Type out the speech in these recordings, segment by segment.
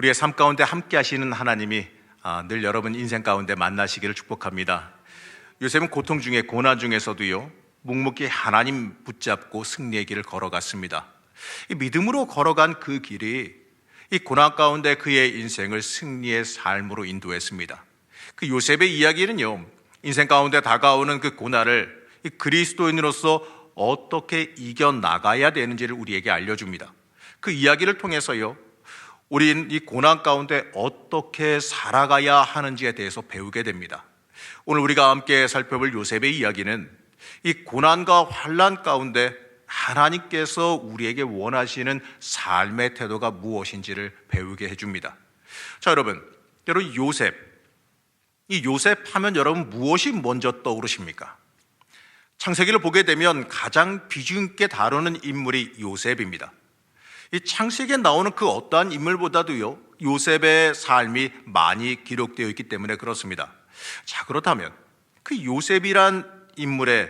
우리의 삶 가운데 함께 하시는 하나님이 늘 여러분 인생 가운데 만나시기를 축복합니다. 요셉은 고통 중에 고난 중에서도요 묵묵히 하나님 붙잡고 승리의 길을 걸어갔습니다. 이 믿음으로 걸어간 그 길이 이 고난 가운데 그의 인생을 승리의 삶으로 인도했습니다. 그 요셉의 이야기는요 인생 가운데 다가오는 그 고난을 이 그리스도인으로서 어떻게 이겨나가야 되는지를 우리에게 알려줍니다. 그 이야기를 통해서요 우린 이 고난 가운데 어떻게 살아가야 하는지에 대해서 배우게 됩니다. 오늘 우리가 함께 살펴볼 요셉의 이야기는 이 고난과 환난 가운데 하나님께서 우리에게 원하시는 삶의 태도가 무엇인지를 배우게 해줍니다. 자, 여러분 요셉, 이 요셉 하면 여러분 무엇이 먼저 떠오르십니까? 창세기를 보게 되면 가장 비중 있게 다루는 인물이 요셉입니다. 이 창세기에 나오는 그 어떠한 인물보다도요 요셉의 삶이 많이 기록되어 있기 때문에 그렇습니다. 자, 그렇다면 그 요셉이란 인물에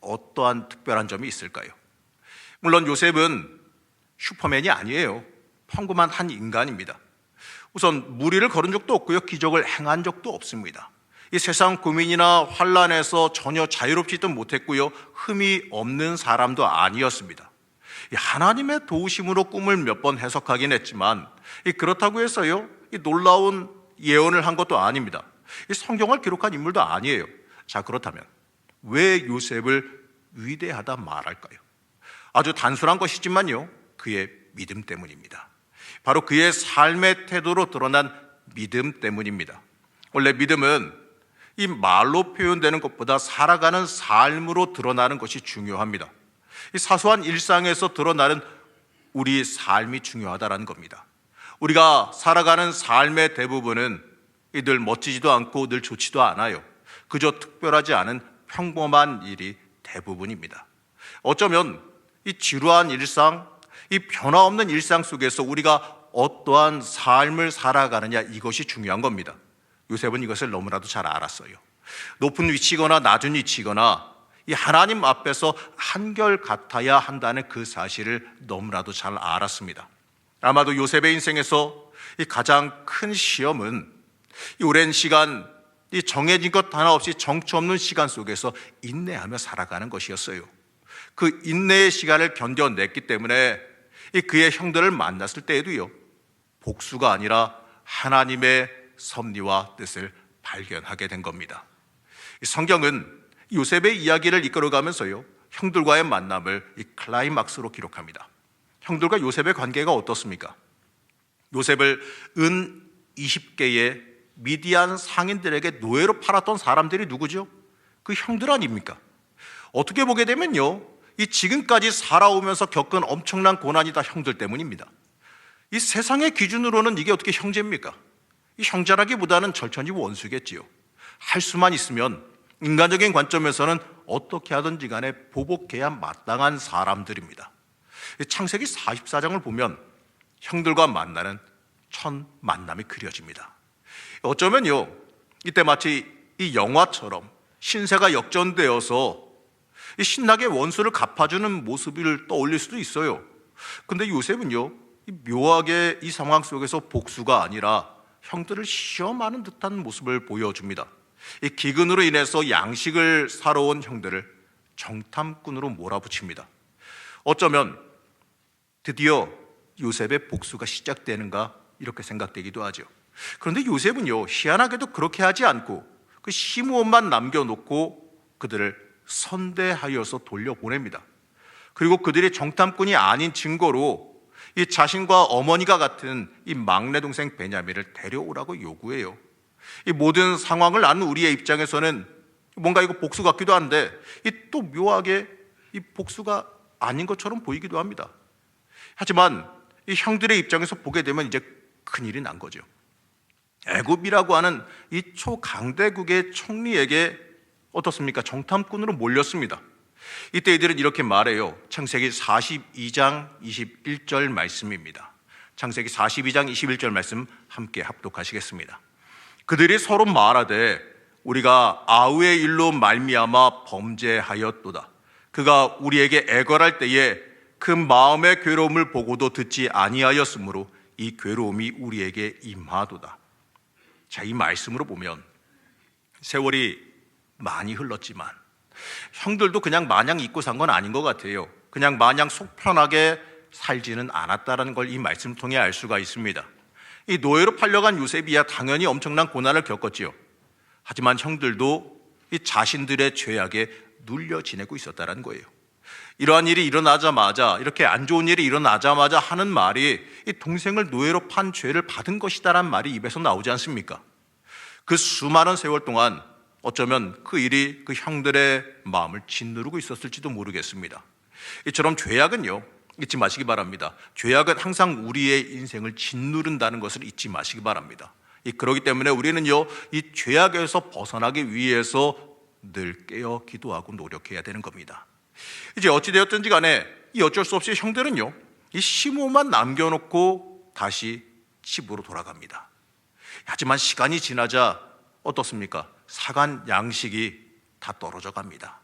어떠한 특별한 점이 있을까요? 물론 요셉은 슈퍼맨이 아니에요. 평범한 한 인간입니다. 우선 무리를 걸은 적도 없고요 기적을 행한 적도 없습니다. 이 세상 고민이나 환난에서 전혀 자유롭지도 못했고요 흠이 없는 사람도 아니었습니다. 하나님의 도우심으로 꿈을 몇 번 해석하긴 했지만 그렇다고 해서요 놀라운 예언을 한 것도 아닙니다. 성경을 기록한 인물도 아니에요. 자, 그렇다면 왜 요셉을 위대하다 말할까요? 아주 단순한 것이지만요 그의 믿음 때문입니다. 바로 그의 삶의 태도로 드러난 믿음 때문입니다. 원래 믿음은 이 말로 표현되는 것보다 살아가는 삶으로 드러나는 것이 중요합니다. 이 사소한 일상에서 드러나는 우리 삶이 중요하다는 겁니다. 우리가 살아가는 삶의 대부분은 늘 멋지지도 않고 늘 좋지도 않아요. 그저 특별하지 않은 평범한 일이 대부분입니다. 어쩌면 이 지루한 일상, 이 변화없는 일상 속에서 우리가 어떠한 삶을 살아가느냐, 이것이 중요한 겁니다. 요셉은 이것을 너무나도 잘 알았어요. 높은 위치거나 낮은 위치거나 이 하나님 앞에서 한결 같아야 한다는 그 사실을 너무나도 잘 알았습니다. 아마도 요셉의 인생에서 이 가장 큰 시험은 이 오랜 시간, 이 정해진 것 하나 없이 정처 없는 시간 속에서 인내하며 살아가는 것이었어요. 그 인내의 시간을 견뎌냈기 때문에 이 그의 형들을 만났을 때에도요 복수가 아니라 하나님의 섭리와 뜻을 발견하게 된 겁니다. 성경은 요셉의 이야기를 이끌어가면서요 형들과의 만남을 이 클라이막스로 기록합니다. 형들과 요셉의 관계가 어떻습니까? 요셉을 은 20개의 미디안 상인들에게 노예로 팔았던 사람들이 누구죠? 그 형들 아닙니까? 어떻게 보게 되면요 이 지금까지 살아오면서 겪은 엄청난 고난이 다 형들 때문입니다. 이 세상의 기준으로는 이게 어떻게 형제입니까? 이 형제라기보다는 절천지 원수겠지요. 할 수만 있으면 인간적인 관점에서는 어떻게 하든지 간에 보복해야 마땅한 사람들입니다. 창세기 44장을 보면 형들과 만나는 첫 만남이 그려집니다. 어쩌면요 이때 마치 이 영화처럼 신세가 역전되어서 신나게 원수를 갚아주는 모습을 떠올릴 수도 있어요. 근데 요셉은요 묘하게 이 상황 속에서 복수가 아니라 형들을 시험하는 듯한 모습을 보여줍니다. 이 기근으로 인해서 양식을 사러 온 형들을 정탐꾼으로 몰아붙입니다. 어쩌면 드디어 요셉의 복수가 시작되는가 이렇게 생각되기도 하죠. 그런데 요셉은요 희한하게도 그렇게 하지 않고 그 시므온만 남겨놓고 그들을 선대하여서 돌려보냅니다. 그리고 그들이 정탐꾼이 아닌 증거로 이 자신과 어머니가 같은 이 막내 동생 베냐민을 데려오라고 요구해요. 이 모든 상황을 아는 우리의 입장에서는 뭔가 이거 복수 같기도 한데 이 또 묘하게 이 복수가 아닌 것처럼 보이기도 합니다. 하지만 이 형들의 입장에서 보게 되면 이제 큰일이 난 거죠. 애굽이라고 하는 이 초강대국의 총리에게 어떻습니까? 정탐꾼으로 몰렸습니다. 이때 이들은 이렇게 말해요. 창세기 42장 21절 말씀입니다. 창세기 42장 21절 말씀 함께 합독하시겠습니다. 그들이 서로 말하되 우리가 아우의 일로 말미암아 범죄하였도다. 그가 우리에게 애걸할 때에 그 마음의 괴로움을 보고도 듣지 아니하였으므로 이 괴로움이 우리에게 임하도다. 자, 이 말씀으로 보면 세월이 많이 흘렀지만 형들도 그냥 마냥 잊고 산 건 아닌 것 같아요. 그냥 마냥 속 편하게 살지는 않았다는 걸 이 말씀 통해 알 수가 있습니다. 이 노예로 팔려간 요셉이야 당연히 엄청난 고난을 겪었지요. 하지만 형들도 이 자신들의 죄악에 눌려 지내고 있었다는 거예요. 이러한 일이 일어나자마자, 이렇게 안 좋은 일이 일어나자마자 하는 말이 이 동생을 노예로 판 죄를 받은 것이다라는 말이 입에서 나오지 않습니까? 그 수많은 세월 동안 어쩌면 그 일이 그 형들의 마음을 짓누르고 있었을지도 모르겠습니다. 이처럼 죄악은요, 잊지 마시기 바랍니다. 죄악은 항상 우리의 인생을 짓누른다는 것을 잊지 마시기 바랍니다. 그렇기 때문에 우리는요, 이 죄악에서 벗어나기 위해서 늘 깨어 기도하고 노력해야 되는 겁니다. 이제 어찌되었든지 간에 이 어쩔 수 없이 형들은요, 이 시모만 남겨놓고 다시 집으로 돌아갑니다. 하지만 시간이 지나자 어떻습니까? 사간 양식이 다 떨어져 갑니다.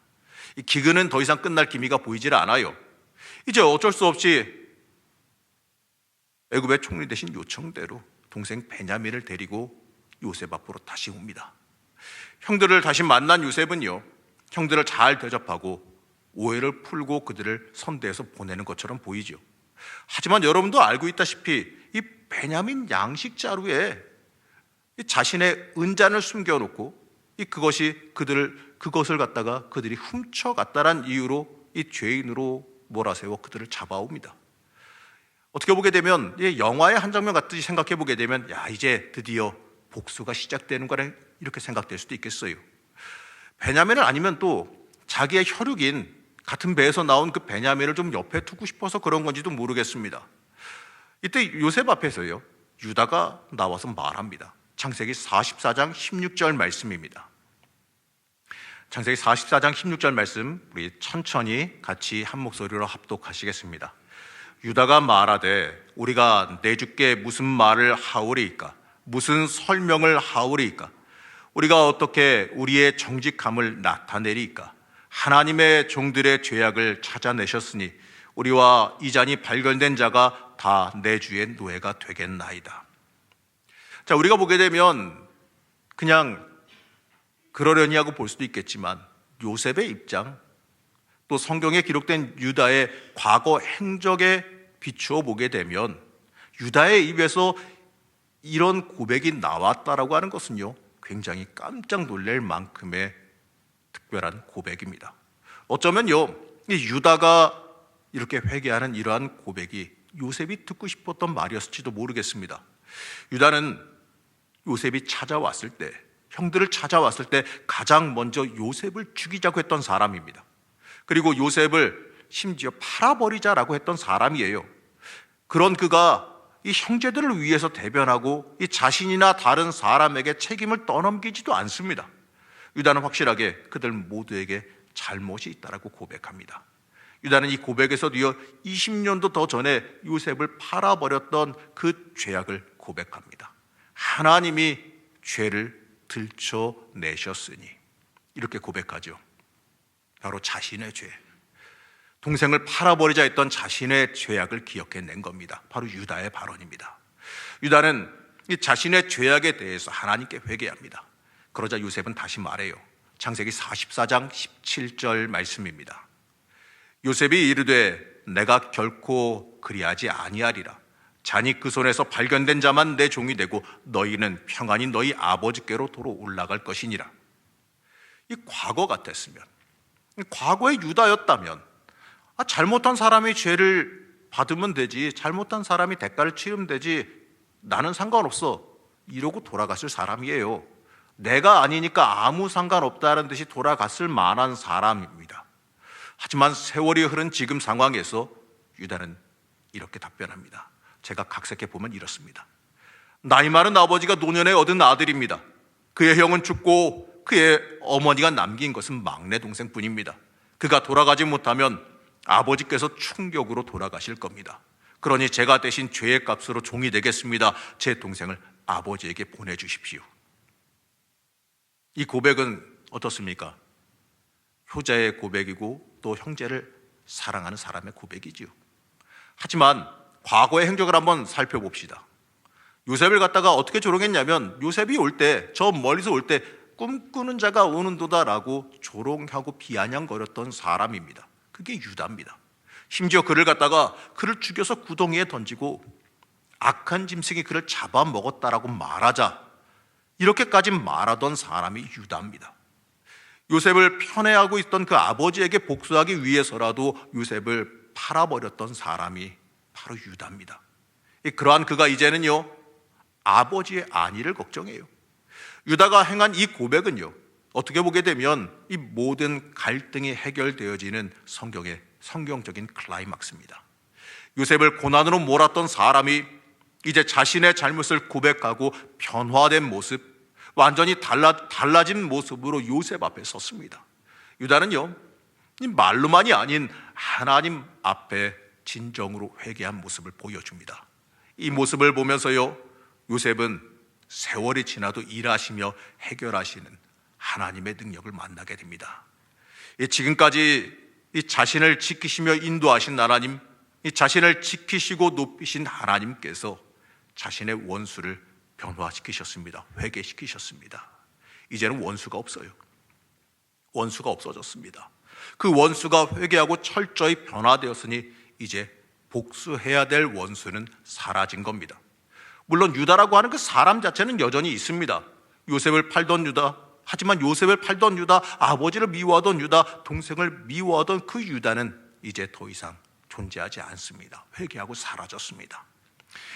이 기근은 더 이상 끝날 기미가 보이질 않아요. 이제 어쩔 수 없이 애굽의 총리 대신 요청대로 동생 베냐민을 데리고 요셉 앞으로 다시 옵니다. 형들을 다시 만난 요셉은요, 형들을 잘 대접하고 오해를 풀고 그들을 선대해서 보내는 것처럼 보이죠. 하지만 여러분도 알고 있다시피 이 베냐민 양식 자루에 자신의 은잔을 숨겨놓고 그것을 갖다가 그들이 훔쳐갔다란 이유로 이 죄인으로 몰아세워 그들을 잡아옵니다. 어떻게 보게 되면 영화의 한 장면 같듯이 생각해 보게 되면, 야, 이제 드디어 복수가 시작되는 거라 이렇게 생각될 수도 있겠어요. 베냐민을 아니면 또 자기의 혈육인 같은 배에서 나온 그 베냐민을 좀 옆에 두고 싶어서 그런 건지도 모르겠습니다. 이때 요셉 앞에서요, 유다가 나와서 말합니다. 창세기 44장 16절 말씀입니다. 창세기 44장 16절 말씀 우리 천천히 같이 한 목소리로 합독하시겠습니다. 유다가 말하되 우리가 내 주께 무슨 말을 하오리이까? 무슨 설명을 하오리이까? 우리가 어떻게 우리의 정직함을 나타내리이까? 하나님의 종들의 죄악을 찾아내셨으니 우리와 이 잔이 발견된 자가 다 내 주의 노예가 되겠나이다. 자, 우리가 보게 되면 그냥 그러려니 하고 볼 수도 있겠지만 요셉의 입장, 또 성경에 기록된 유다의 과거 행적에 비추어 보게 되면 유다의 입에서 이런 고백이 나왔다라고 하는 것은요, 굉장히 깜짝 놀랄 만큼의 특별한 고백입니다. 어쩌면요, 이 유다가 이렇게 회개하는 이러한 고백이 요셉이 듣고 싶었던 말이었을지도 모르겠습니다. 유다는 요셉이 찾아왔을 때, 형들을 찾아왔을 때 가장 먼저 요셉을 죽이자고 했던 사람입니다. 그리고 요셉을 심지어 팔아버리자라고 했던 사람이에요. 그런 그가 이 형제들을 위해서 대변하고 이 자신이나 다른 사람에게 책임을 떠넘기지도 않습니다. 유다는 확실하게 그들 모두에게 잘못이 있다라고 고백합니다. 유다는 이 고백에서도요, 20년도 더 전에 요셉을 팔아버렸던 그 죄악을 고백합니다. 하나님이 죄를 들춰내셨으니, 이렇게 고백하죠. 바로 자신의 죄, 동생을 팔아버리자 했던 자신의 죄악을 기억해낸 겁니다. 바로 유다의 발언입니다. 유다는 이 자신의 죄악에 대해서 하나님께 회개합니다. 그러자 요셉은 다시 말해요. 창세기 44장 17절 말씀입니다. 요셉이 이르되 내가 결코 그리하지 아니하리라. 잔이 그 손에서 발견된 자만 내 종이 되고 너희는 평안히 너희 아버지께로 도로 올라갈 것이니라. 이 과거 같았으면, 과거의 유다였다면, 잘못한 사람이 죄를 받으면 되지, 잘못한 사람이 대가를 치르면 되지, 나는 상관없어, 이러고 돌아갔을 사람이에요. 내가 아니니까 아무 상관없다는 듯이 돌아갔을 만한 사람입니다. 하지만 세월이 흐른 지금 상황에서 유다는 이렇게 답변합니다. 제가 각색해 보면 이렇습니다. 나이 많은 아버지가 노년에 얻은 아들입니다. 그의 형은 죽고 그의 어머니가 남긴 것은 막내 동생뿐입니다. 그가 돌아가지 못하면 아버지께서 충격으로 돌아가실 겁니다. 그러니 제가 대신 죄의 값으로 종이 되겠습니다. 제 동생을 아버지에게 보내주십시오. 이 고백은 어떻습니까? 효자의 고백이고 또 형제를 사랑하는 사람의 고백이지요. 하지만 과거의 행적을 한번 살펴봅시다. 요셉을 갖다가 어떻게 조롱했냐면, 요셉이 올 때, 저 멀리서 올 때 꿈꾸는 자가 오는도다라고 조롱하고 비아냥거렸던 사람입니다. 그게 유다입니다. 심지어 그를 갖다가 그를 죽여서 구덩이에 던지고 악한 짐승이 그를 잡아먹었다라고 말하자, 이렇게까지 말하던 사람이 유다입니다. 요셉을 편애하고 있던 그 아버지에게 복수하기 위해서라도 요셉을 팔아버렸던 사람이 바로 유다입니다. 그러한 그가 이제는요, 아버지의 안위를 걱정해요. 유다가 행한 이 고백은요, 어떻게 보게 되면 이 모든 갈등이 해결되어지는 성경적인 클라이막스입니다. 요셉을 고난으로 몰았던 사람이 이제 자신의 잘못을 고백하고 변화된 모습, 완전히 달라진 모습으로 요셉 앞에 섰습니다. 유다는요, 이 말로만이 아닌 하나님 앞에 진정으로 회개한 모습을 보여줍니다. 이 모습을 보면서요, 요셉은 세월이 지나도 일하시며 해결하시는 하나님의 능력을 만나게 됩니다. 지금까지 이 자신을 지키시며 인도하신 하나님, 이 자신을 지키시고 높이신 하나님께서 자신의 원수를 변화시키셨습니다. 회개시키셨습니다. 이제는 원수가 없어요. 원수가 없어졌습니다. 그 원수가 회개하고 철저히 변화되었으니 이제 복수해야 될 원수는 사라진 겁니다. 물론 유다라고 하는 그 사람 자체는 여전히 있습니다. 요셉을 팔던 유다, 하지만 요셉을 팔던 유다, 아버지를 미워하던 유다, 동생을 미워하던 그 유다는 이제 더 이상 존재하지 않습니다. 회개하고 사라졌습니다.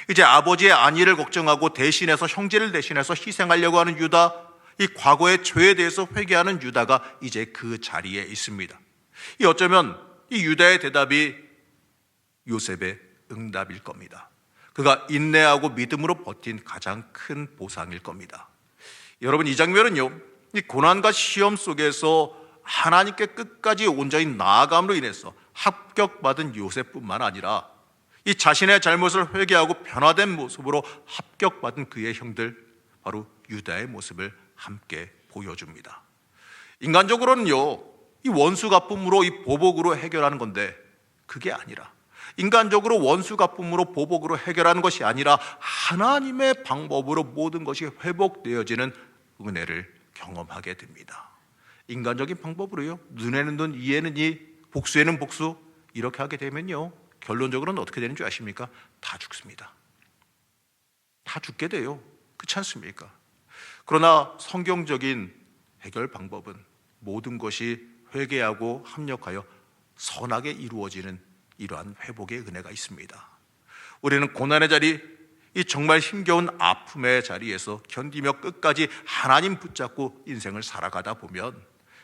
이제 아버지의 안위를 걱정하고 대신해서, 형제를 대신해서 희생하려고 하는 유다, 이 과거의 죄에 대해서 회개하는 유다가 이제 그 자리에 있습니다. 이 어쩌면 이 유다의 대답이 요셉의 응답일 겁니다. 그가 인내하고 믿음으로 버틴 가장 큰 보상일 겁니다. 여러분, 이 장면은요, 이 고난과 시험 속에서 하나님께 끝까지 온전히 나아감으로 인해서 합격받은 요셉뿐만 아니라 이 자신의 잘못을 회개하고 변화된 모습으로 합격받은 그의 형들, 바로 유다의 모습을 함께 보여줍니다. 인간적으로는요, 이 원수 갚음으로, 이 보복으로 해결하는 건데, 그게 아니라, 인간적으로 원수 갚음으로 보복으로 해결하는 것이 아니라 하나님의 방법으로 모든 것이 회복되어지는 은혜를 경험하게 됩니다. 인간적인 방법으로요, 눈에는 눈, 이에는 이, 복수에는 복수, 이렇게 하게 되면요, 결론적으로는 어떻게 되는 줄 아십니까? 다 죽습니다. 다 죽게 돼요. 그렇지 않습니까? 그러나 성경적인 해결 방법은 모든 것이 회개하고 합력하여 선하게 이루어지는 이러한 회복의 은혜가 있습니다. 우리는 고난의 자리, 이 정말 힘겨운 아픔의 자리에서 견디며 끝까지 하나님 붙잡고 인생을 살아가다 보면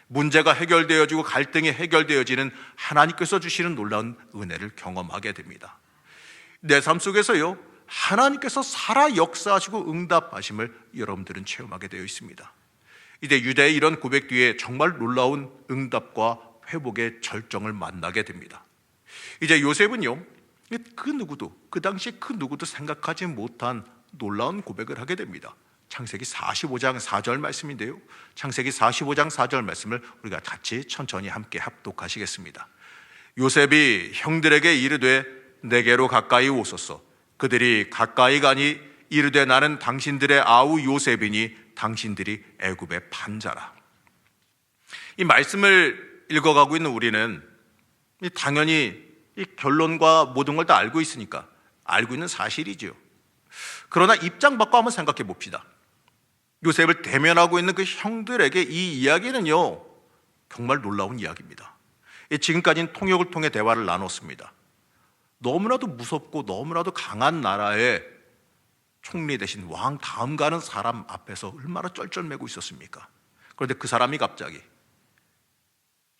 문제가 해결되어지고 갈등이 해결되어지는 하나님께서 주시는 놀라운 은혜를 경험하게 됩니다. 내 삶 속에서요, 하나님께서 살아 역사하시고 응답하심을 여러분들은 체험하게 되어 있습니다. 이제 유다의 이런 고백 뒤에 정말 놀라운 응답과 회복의 절정을 만나게 됩니다. 이제 요셉은요, 그 당시에 그 누구도 생각하지 못한 놀라운 고백을 하게 됩니다. 창세기 45장 4절 말씀인데요, 창세기 45장 4절 말씀을 우리가 같이 천천히 함께 합독하시겠습니다. 요셉이 형들에게 이르되 내게로 가까이 오소서. 그들이 가까이 가니 이르되 나는 당신들의 아우 요셉이니 당신들이 애굽의 판자라. 이 말씀을 읽어가고 있는 우리는 당연히 이 결론과 모든 걸 다 알고 있으니까 알고 있는 사실이죠. 그러나 입장 바꿔 한번 생각해 봅시다. 요셉을 대면하고 있는 그 형들에게 이 이야기는요, 정말 놀라운 이야기입니다. 지금까지는 통역을 통해 대화를 나눴습니다. 너무나도 무섭고 너무나도 강한 나라의 총리 대신 왕 다음 가는 사람 앞에서 얼마나 쩔쩔매고 있었습니까? 그런데 그 사람이 갑자기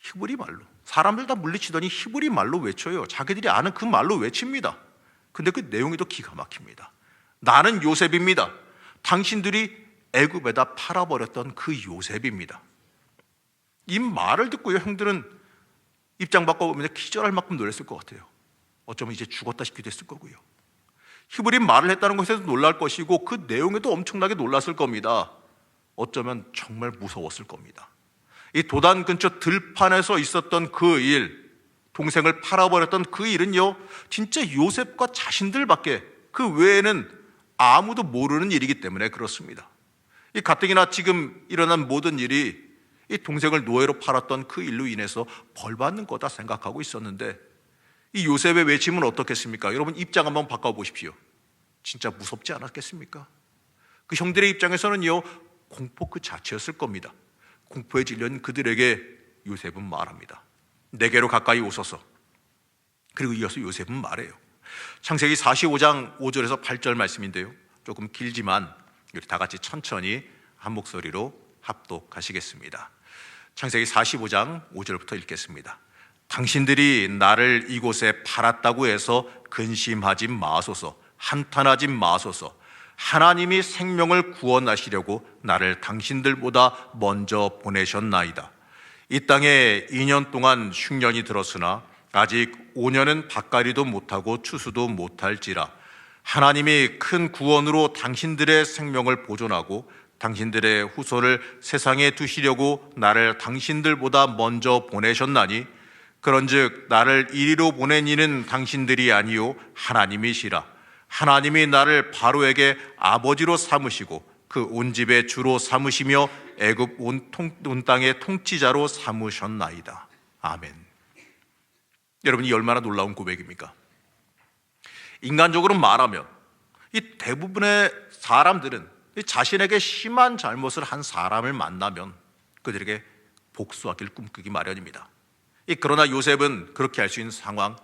히브리 말로, 사람들 다 물리치더니 히브리 말로 외쳐요. 자기들이 아는 그 말로 외칩니다. 근데 그 내용이 더 기가 막힙니다. 나는 요셉입니다. 당신들이 애굽에다 팔아버렸던 그 요셉입니다. 이 말을 듣고요, 형들은 입장 바꿔보면 기절할 만큼 놀랐을 것 같아요. 어쩌면 이제 죽었다 싶기도 했을 거고요. 히브리 말을 했다는 것에도 놀랄 것이고 그 내용에도 엄청나게 놀랐을 겁니다. 어쩌면 정말 무서웠을 겁니다. 이 도단 근처 들판에서 있었던 그 일, 동생을 팔아버렸던 그 일은요, 진짜 요셉과 자신들밖에, 그 외에는 아무도 모르는 일이기 때문에 그렇습니다. 이 가뜩이나 지금 일어난 모든 일이 이 동생을 노예로 팔았던 그 일로 인해서 벌 받는 거다 생각하고 있었는데, 이 요셉의 외침은 어떻겠습니까? 여러분 입장 한번 바꿔보십시오. 진짜 무섭지 않았겠습니까? 그 형들의 입장에서는요, 공포 그 자체였을 겁니다. 공포에 질린 그들에게 요셉은 말합니다. 내게로 가까이 오소서. 그리고 이어서 요셉은 말해요. 창세기 45장 5절에서 8절 말씀인데요, 조금 길지만 우리 다 같이 천천히 한 목소리로 합독하시겠습니다. 창세기 45장 5절부터 읽겠습니다. 당신들이 나를 이곳에 팔았다고 해서 근심하지 마소서, 한탄하지 마소서. 하나님이 생명을 구원하시려고 나를 당신들보다 먼저 보내셨나이다. 이 땅에 2년 동안 흉년이 들었으나 아직 5년은 밭갈이도 못하고 추수도 못할지라. 하나님이 큰 구원으로 당신들의 생명을 보존하고 당신들의 후손을 세상에 두시려고 나를 당신들보다 먼저 보내셨나니, 그런즉 나를 이리로 보낸 이는 당신들이 아니요 하나님이시라. 하나님이 나를 바로에게 아버지로 삼으시고 그 온 집의 주로 삼으시며 애굽 온 땅의 통치자로 삼으셨나이다. 아멘. 여러분, 이 얼마나 놀라운 고백입니까? 인간적으로 말하면 이 대부분의 사람들은 자신에게 심한 잘못을 한 사람을 만나면 그들에게 복수하기를 꿈꾸기 마련입니다. 그러나 요셉은 그렇게 할 수 있는 상황,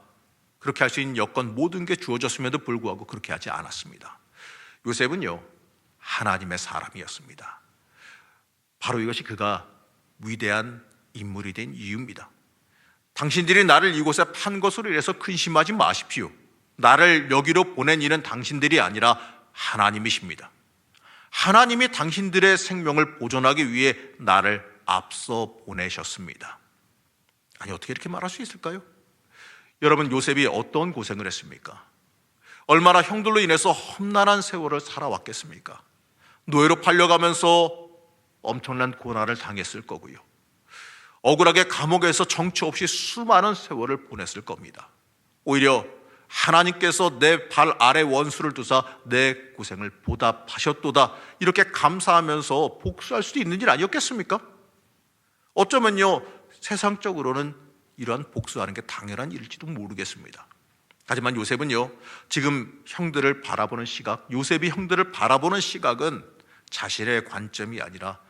그렇게 할 수 있는 여건, 모든 게 주어졌음에도 불구하고 그렇게 하지 않았습니다. 요셉은요, 하나님의 사람이었습니다. 바로 이것이 그가 위대한 인물이 된 이유입니다. 당신들이 나를 이곳에 판 것으로 인해서 근심하지 마십시오. 나를 여기로 보낸 이는 당신들이 아니라 하나님이십니다. 하나님이 당신들의 생명을 보존하기 위해 나를 앞서 보내셨습니다. 아니, 어떻게 이렇게 말할 수 있을까요? 여러분, 요셉이 어떤 고생을 했습니까? 얼마나 형들로 인해서 험난한 세월을 살아왔겠습니까? 노예로 팔려가면서 엄청난 고난을 당했을 거고요, 억울하게 감옥에서 정처 없이 수많은 세월을 보냈을 겁니다. 오히려 하나님께서 내 발 아래 원수를 두사 내 고생을 보답하셨도다, 이렇게 감사하면서 복수할 수도 있는 일 아니었겠습니까? 어쩌면요, 세상적으로는 이러한 복수하는 게 당연한 일일지도 모르겠습니다. 하지만 요셉은요, 지금 형들을 바라보는 시각, 요셉이 형들을 바라보는 시각은 자신의 관점이 아니라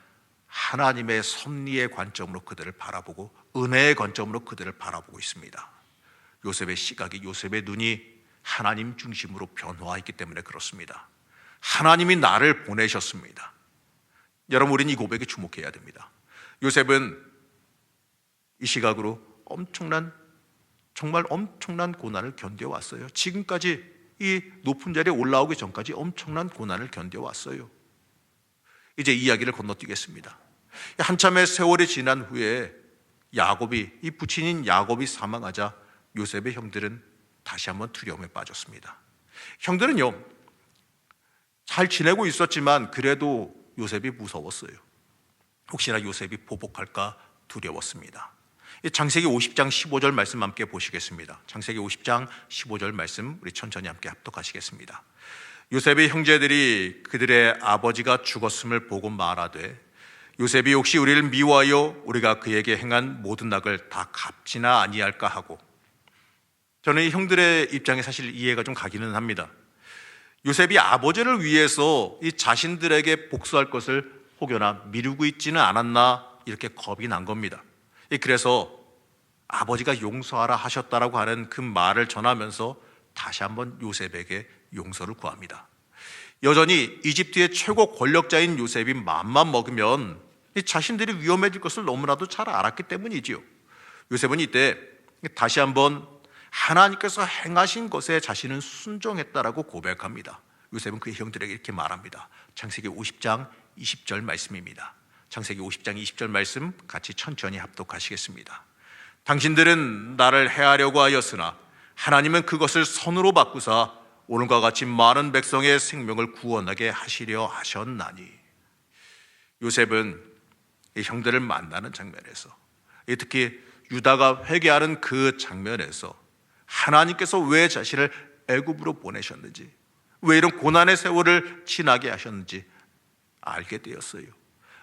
하나님의 섭리의 관점으로 그들을 바라보고 은혜의 관점으로 그들을 바라보고 있습니다. 요셉의 시각이, 요셉의 눈이 하나님 중심으로 변화했기 때문에 그렇습니다. 하나님이 나를 보내셨습니다. 여러분, 우리는 이 고백에 주목해야 됩니다. 요셉은 이 시각으로 정말 엄청난 고난을 견뎌왔어요. 지금까지 이 높은 자리에 올라오기 전까지 엄청난 고난을 견뎌왔어요. 이제 이야기를 건너뛰겠습니다. 한참의 세월이 지난 후에 이 부친인 야곱이 사망하자 요셉의 형들은 다시 한번 두려움에 빠졌습니다. 형들은요, 잘 지내고 있었지만 그래도 요셉이 무서웠어요. 혹시나 요셉이 보복할까 두려웠습니다. 창세기 50장 15절 말씀 함께 보시겠습니다. 창세기 50장 15절 말씀 우리 천천히 함께 합독하시겠습니다. 요셉의 형제들이 그들의 아버지가 죽었음을 보고 말하되, 요셉이 혹시 우리를 미워하여 우리가 그에게 행한 모든 악을 다 갚지나 아니할까 하고. 저는 이 형들의 입장에 사실 이해가 좀 가기는 합니다. 요셉이 아버지를 위해서 이 자신들에게 복수할 것을 혹여나 미루고 있지는 않았나, 이렇게 겁이 난 겁니다. 그래서 아버지가 용서하라 하셨다라고 하는 그 말을 전하면서 다시 한번 요셉에게 용서를 구합니다. 여전히 이집트의 최고 권력자인 요셉이 마음만 먹으면 자신들이 위험해질 것을 너무나도 잘 알았기 때문이지요. 요셉은 이때 다시 한번 하나님께서 행하신 것에 자신은 순종했다라고 고백합니다. 요셉은 그의 형들에게 이렇게 말합니다. 창세기 50장 20절 말씀입니다. 창세기 50장 20절 말씀 같이 천천히 합독하시겠습니다. 당신들은 나를 해하려고 하였으나 하나님은 그것을 선으로 바꾸사 오늘과 같이 많은 백성의 생명을 구원하게 하시려 하셨나니. 요셉은 이 형들을 만나는 장면에서, 특히 유다가 회개하는 그 장면에서 하나님께서 왜 자신을 애굽으로 보내셨는지, 왜 이런 고난의 세월을 지나게 하셨는지 알게 되었어요.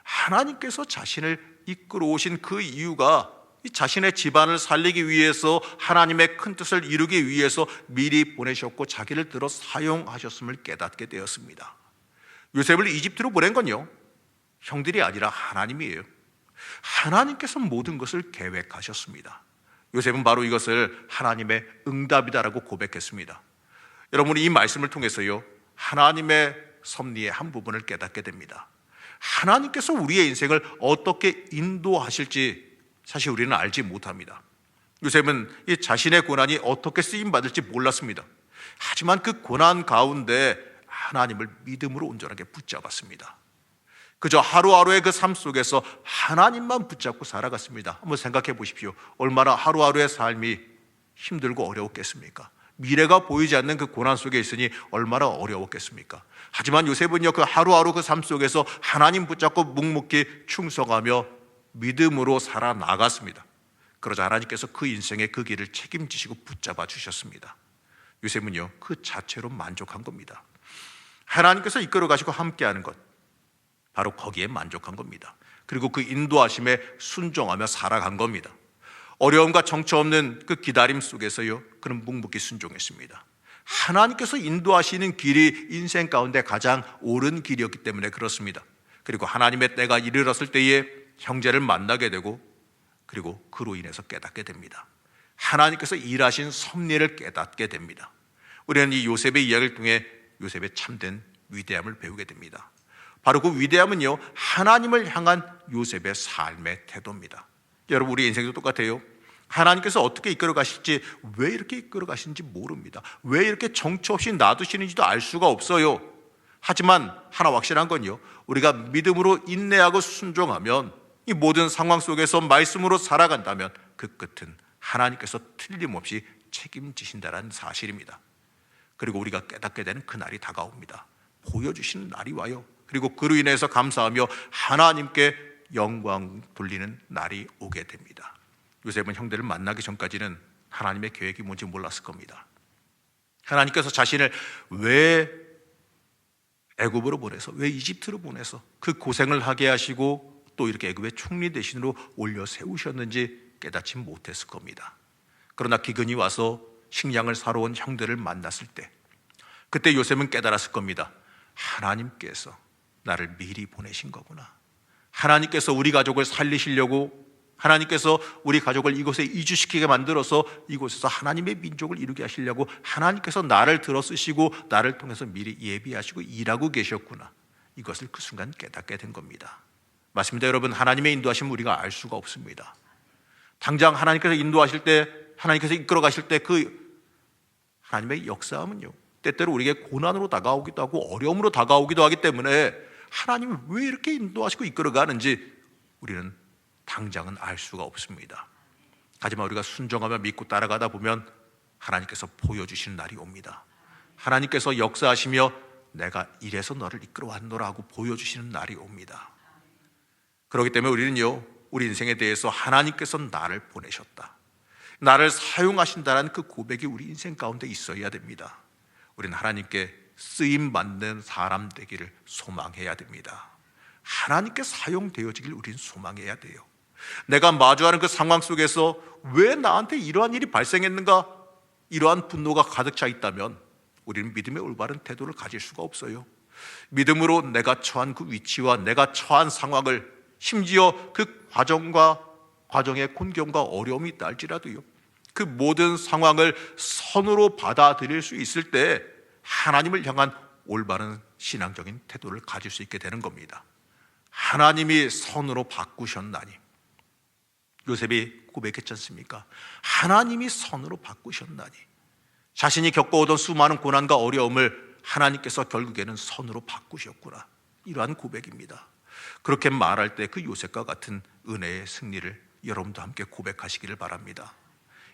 하나님께서 자신을 이끌어 오신 그 이유가 이 자신의 집안을 살리기 위해서, 하나님의 큰 뜻을 이루기 위해서 미리 보내셨고 자기를 들어 사용하셨음을 깨닫게 되었습니다. 요셉을 이집트로 보낸 건요, 형들이 아니라 하나님이에요. 하나님께서 모든 것을 계획하셨습니다. 요셉은 바로 이것을 하나님의 응답이다라고 고백했습니다. 여러분이 이 말씀을 통해서요, 하나님의 섭리의 한 부분을 깨닫게 됩니다. 하나님께서 우리의 인생을 어떻게 인도하실지 사실 우리는 알지 못합니다. 요셉은 이 자신의 고난이 어떻게 쓰임받을지 몰랐습니다. 하지만 그 고난 가운데 하나님을 믿음으로 온전하게 붙잡았습니다. 그저 하루하루의 그 삶 속에서 하나님만 붙잡고 살아갔습니다. 한번 생각해 보십시오. 얼마나 하루하루의 삶이 힘들고 어려웠겠습니까? 미래가 보이지 않는 그 고난 속에 있으니 얼마나 어려웠겠습니까? 하지만 요셉은요, 그 하루하루 그 삶 속에서 하나님 붙잡고 묵묵히 충성하며 믿음으로 살아나갔습니다. 그러자 하나님께서 그 인생의 그 길을 책임지시고 붙잡아 주셨습니다. 요셉은요, 그 자체로 만족한 겁니다. 하나님께서 이끌어 가시고 함께하는 것, 바로 거기에 만족한 겁니다. 그리고 그 인도하심에 순종하며 살아간 겁니다. 어려움과 정처 없는 그 기다림 속에서요, 그는 묵묵히 순종했습니다. 하나님께서 인도하시는 길이 인생 가운데 가장 옳은 길이었기 때문에 그렇습니다. 그리고 하나님의 때가 이르렀을 때에 형제를 만나게 되고, 그리고 그로 인해서 깨닫게 됩니다. 하나님께서 일하신 섭리를 깨닫게 됩니다. 우리는 이 요셉의 이야기를 통해 요셉의 참된 위대함을 배우게 됩니다. 바로 그 위대함은요, 하나님을 향한 요셉의 삶의 태도입니다. 여러분, 우리 인생도 똑같아요. 하나님께서 어떻게 이끌어 가실지, 왜 이렇게 이끌어 가시는지 모릅니다. 왜 이렇게 정처 없이 놔두시는지도 알 수가 없어요. 하지만 하나 확실한 건요, 우리가 믿음으로 인내하고 순종하면, 이 모든 상황 속에서 말씀으로 살아간다면 그 끝은 하나님께서 틀림없이 책임지신다는 사실입니다. 그리고 우리가 깨닫게 되는 그날이 다가옵니다. 보여주시는 날이 와요. 그리고 그로 인해서 감사하며 하나님께 영광 돌리는 날이 오게 됩니다. 요셉은 형들을 만나기 전까지는 하나님의 계획이 뭔지 몰랐을 겁니다. 하나님께서 자신을 왜 애굽으로 보내서, 왜 이집트로 보내서 그 고생을 하게 하시고 또 이렇게 애굽의 총리 대신으로 올려 세우셨는지 깨닫지 못했을 겁니다. 그러나 기근이 와서 식량을 사러 온 형들을 만났을 때, 그때 요셉은 깨달았을 겁니다. 하나님께서 나를 미리 보내신 거구나. 하나님께서 우리 가족을 살리시려고, 하나님께서 우리 가족을 이곳에 이주시키게 만들어서 이곳에서 하나님의 민족을 이루게 하시려고 하나님께서 나를 들어 쓰시고 나를 통해서 미리 예비하시고 일하고 계셨구나. 이것을 그 순간 깨닫게 된 겁니다. 맞습니다, 여러분. 하나님의 인도하심을 우리가 알 수가 없습니다. 당장 하나님께서 인도하실 때, 하나님께서 이끌어 가실 때 그 하나님의 역사함은요, 때때로 우리에게 고난으로 다가오기도 하고 어려움으로 다가오기도 하기 때문에 하나님이 왜 이렇게 인도하시고 이끌어 가는지 우리는 당장은 알 수가 없습니다. 하지만 우리가 순종하며 믿고 따라가다 보면 하나님께서 보여주시는 날이 옵니다. 하나님께서 역사하시며 내가 이래서 너를 이끌어 왔노라 하고 보여주시는 날이 옵니다. 그렇기 때문에 우리는요, 우리 인생에 대해서 하나님께서 나를 보내셨다, 나를 사용하신다는 그 고백이 우리 인생 가운데 있어야 됩니다. 우리는 하나님께 쓰임받는 사람 되기를 소망해야 됩니다. 하나님께 사용되어지길 우리는 소망해야 돼요. 내가 마주하는 그 상황 속에서 왜 나한테 이러한 일이 발생했는가, 이러한 분노가 가득 차 있다면 우리는 믿음의 올바른 태도를 가질 수가 없어요. 믿음으로 내가 처한 그 위치와 내가 처한 상황을, 심지어 그 과정의 곤경과 어려움이 있다 할지라도요, 그 모든 상황을 선으로 받아들일 수 있을 때 하나님을 향한 올바른 신앙적인 태도를 가질 수 있게 되는 겁니다. 하나님이 선으로 바꾸셨나니, 요셉이 고백했지 않습니까? 하나님이 선으로 바꾸셨나니, 자신이 겪어오던 수많은 고난과 어려움을 하나님께서 결국에는 선으로 바꾸셨구나, 이러한 고백입니다. 그렇게 말할 때 그 요셉과 같은 은혜의 승리를 여러분도 함께 고백하시기를 바랍니다.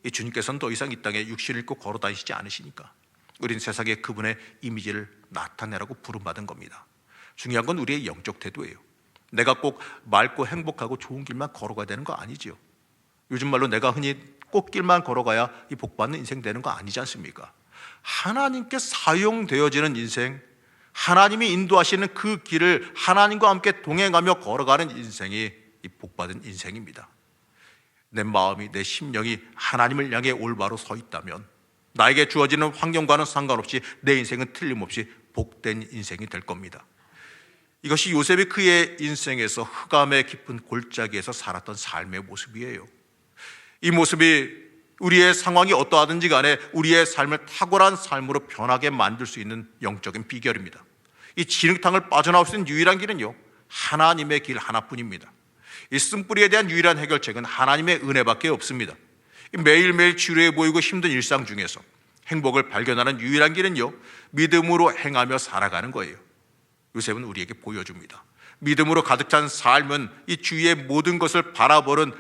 이 주님께서는 더 이상 이 땅에 육신을 입고 걸어 다니시지 않으시니까 우리는 세상에 그분의 이미지를 나타내라고 부름받은 겁니다. 중요한 건 우리의 영적 태도예요. 내가 꼭 맑고 행복하고 좋은 길만 걸어가야 되는 거 아니지요. 요즘 말로 내가 흔히 꽃길만 걸어가야 이 복받는 인생 되는 거 아니지 않습니까? 하나님께 사용되어지는 인생, 하나님이 인도하시는 그 길을 하나님과 함께 동행하며 걸어가는 인생이 이 복받은 인생입니다. 내 마음이, 내 심령이 하나님을 향해 올바로 서 있다면 나에게 주어지는 환경과는 상관없이 내 인생은 틀림없이 복된 인생이 될 겁니다. 이것이 요셉이 그의 인생에서 흑암의 깊은 골짜기에서 살았던 삶의 모습이에요. 이 모습이 우리의 상황이 어떠하든지 간에 우리의 삶을 탁월한 삶으로 변하게 만들 수 있는 영적인 비결입니다. 이 진흙탕을 빠져나올 수 있는 유일한 길은요, 하나님의 길 하나뿐입니다. 이 쓴뿌리에 대한 유일한 해결책은 하나님의 은혜밖에 없습니다. 매일매일 지루해 보이고 힘든 일상 중에서 행복을 발견하는 유일한 길은요, 믿음으로 행하며 살아가는 거예요. 요셉은 우리에게 보여줍니다. 믿음으로 가득 찬 삶은 이 주위의 모든 것을 바라보는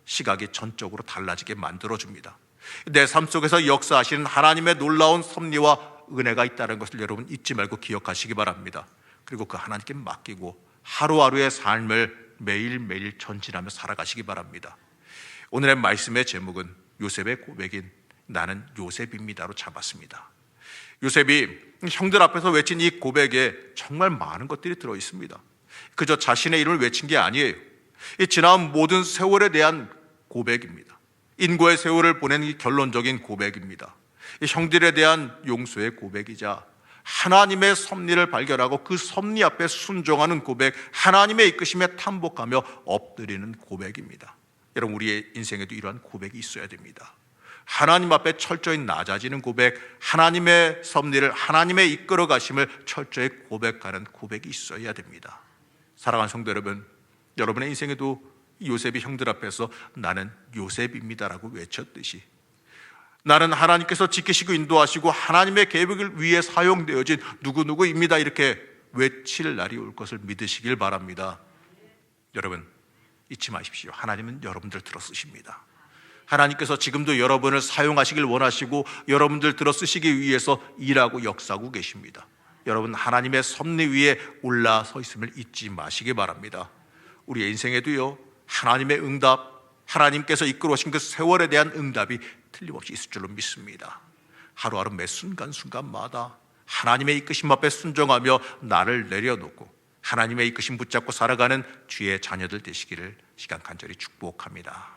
시각이 전적으로 달라지게 만들어줍니다. 내 삶 속에서 역사하시는 하나님의 놀라운 섭리와 은혜가 있다는 것을 여러분 잊지 말고 기억하시기 바랍니다. 그리고 그 하나님께 맡기고 하루하루의 삶을 매일매일 전진하며 살아가시기 바랍니다. 오늘의 말씀의 제목은 요셉의 고백인 나는 요셉입니다로 잡았습니다. 요셉이 형들 앞에서 외친 이 고백에 정말 많은 것들이 들어있습니다. 그저 자신의 이름을 외친 게 아니에요. 이 지나온 모든 세월에 대한 고백입니다. 인고의 세월을 보낸 이 결론적인 고백입니다. 이 형들에 대한 용서의 고백이자 하나님의 섭리를 발견하고 그 섭리 앞에 순종하는 고백, 하나님의 이끄심에 탐복하며 엎드리는 고백입니다. 여러분, 우리의 인생에도 이러한 고백이 있어야 됩니다. 하나님 앞에 철저히 낮아지는 고백, 하나님의 섭리를, 하나님의 이끌어 가심을 철저히 고백하는 고백이 있어야 됩니다. 사랑하는 성도 여러분, 여러분의 인생에도 요셉이 형들 앞에서 나는 요셉입니다라고 외쳤듯이 나는 하나님께서 지키시고 인도하시고 하나님의 계획을 위해 사용되어진 누구누구입니다 이렇게 외칠 날이 올 것을 믿으시길 바랍니다. 여러분, 잊지 마십시오. 하나님은 여러분들 들어 쓰십니다. 하나님께서 지금도 여러분을 사용하시길 원하시고 여러분들 들어 쓰시기 위해서 일하고 역사하고 계십니다. 여러분, 하나님의 섭리 위에 올라서 있음을 잊지 마시기 바랍니다. 우리의 인생에도요, 하나님의 응답, 하나님께서 이끌어 오신 그 세월에 대한 응답이 틀림없이 있을 줄로 믿습니다. 하루하루 매 순간순간마다 하나님의 이끄심 앞에 순종하며 나를 내려놓고 하나님의 이끄심 붙잡고 살아가는 주의 자녀들 되시기를 시간 간절히 축복합니다.